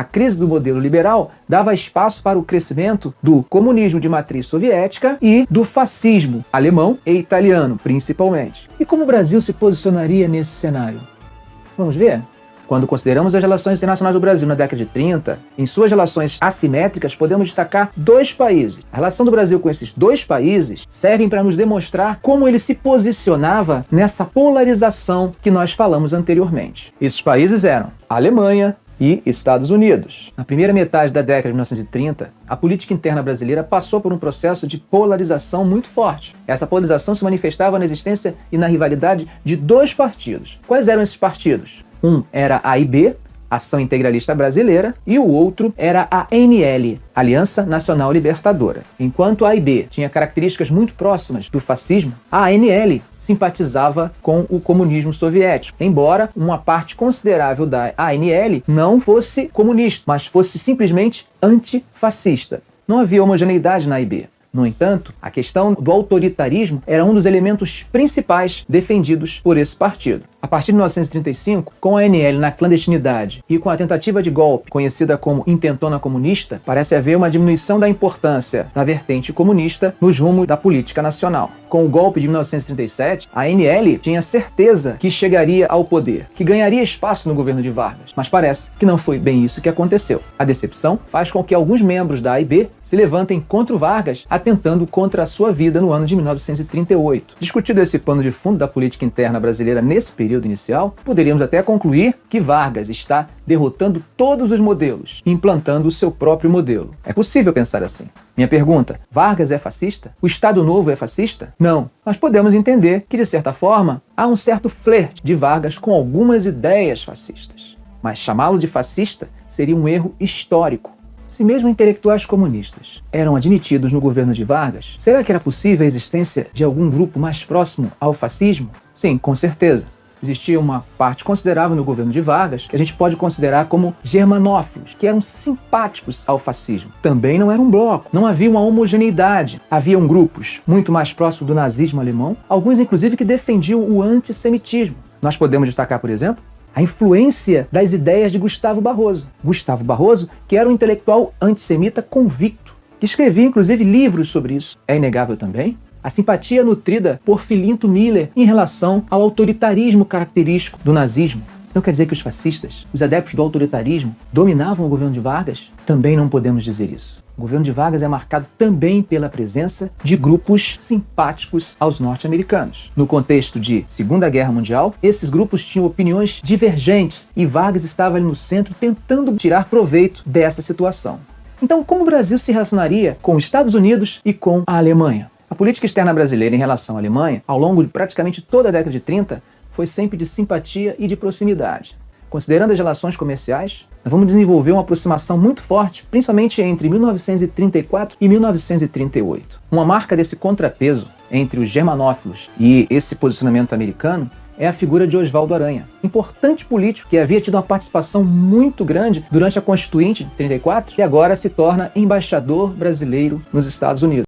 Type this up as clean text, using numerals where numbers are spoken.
A crise do modelo liberal dava espaço para o crescimento do comunismo de matriz soviética e do fascismo alemão e italiano, principalmente. E como o Brasil se posicionaria nesse cenário? Vamos ver? Quando consideramos as relações internacionais do Brasil na década de 30, em suas relações assimétricas, podemos destacar dois países. A relação do Brasil com esses dois países servem para nos demonstrar como ele se posicionava nessa polarização que nós falamos anteriormente. Esses países eram a Alemanha e Estados Unidos. Na primeira metade da década de 1930, a política interna brasileira passou por um processo de polarização muito forte. Essa polarização se manifestava na existência e na rivalidade de dois partidos. Quais eram esses partidos? Um era a AIB, Ação Integralista Brasileira, e o outro era a ANL, Aliança Nacional Libertadora. Enquanto a AIB tinha características muito próximas do fascismo, a ANL simpatizava com o comunismo soviético, embora uma parte considerável da ANL não fosse comunista, mas fosse simplesmente antifascista. Não havia homogeneidade na AIB. No entanto, a questão do autoritarismo era um dos elementos principais defendidos por esse partido. A partir de 1935, com a ANL na clandestinidade e com a tentativa de golpe, conhecida como Intentona Comunista, parece haver uma diminuição da importância da vertente comunista nos rumos da política nacional. Com o golpe de 1937, a ANL tinha certeza que chegaria ao poder, que ganharia espaço no governo de Vargas, mas parece que não foi bem isso que aconteceu. A decepção faz com que alguns membros da AIB se levantem contra o Vargas, atentando contra a sua vida no ano de 1938. Discutido esse pano de fundo da política interna brasileira nesse período inicial, poderíamos até concluir que Vargas está derrotando todos os modelos e implantando o seu próprio modelo. É possível pensar assim. Minha pergunta, Vargas é fascista? O Estado Novo é fascista? Não. Mas podemos entender que, de certa forma, há um certo flerte de Vargas com algumas ideias fascistas. Mas chamá-lo de fascista seria um erro histórico. Se mesmo intelectuais comunistas eram admitidos no governo de Vargas, será que era possível a existência de algum grupo mais próximo ao fascismo? Sim, com certeza. Existia uma parte considerável no governo de Vargas que a gente pode considerar como germanófilos, que eram simpáticos ao fascismo. Também não era um bloco, não havia uma homogeneidade. Haviam grupos muito mais próximos do nazismo alemão, alguns inclusive que defendiam o antissemitismo. Nós podemos destacar, por exemplo, a influência das ideias de Gustavo Barroso. Gustavo Barroso, que era um intelectual antissemita convicto, que escrevia inclusive livros sobre isso. É inegável também a simpatia nutrida por Filinto Miller em relação ao autoritarismo característico do nazismo. Não quer dizer que os fascistas, os adeptos do autoritarismo, dominavam o governo de Vargas? Também não podemos dizer isso. O governo de Vargas é marcado também pela presença de grupos simpáticos aos norte-americanos. No contexto de Segunda Guerra Mundial, esses grupos tinham opiniões divergentes e Vargas estava ali no centro tentando tirar proveito dessa situação. Então, como o Brasil se relacionaria com os Estados Unidos e com a Alemanha? A política externa brasileira em relação à Alemanha, ao longo de praticamente toda a década de 30, foi sempre de simpatia e de proximidade. Considerando as relações comerciais, nós vamos desenvolver uma aproximação muito forte, principalmente entre 1934 e 1938. Uma marca desse contrapeso entre os germanófilos e esse posicionamento americano é a figura de Oswaldo Aranha, importante político que havia tido uma participação muito grande durante a Constituinte de 34 e agora se torna embaixador brasileiro nos Estados Unidos.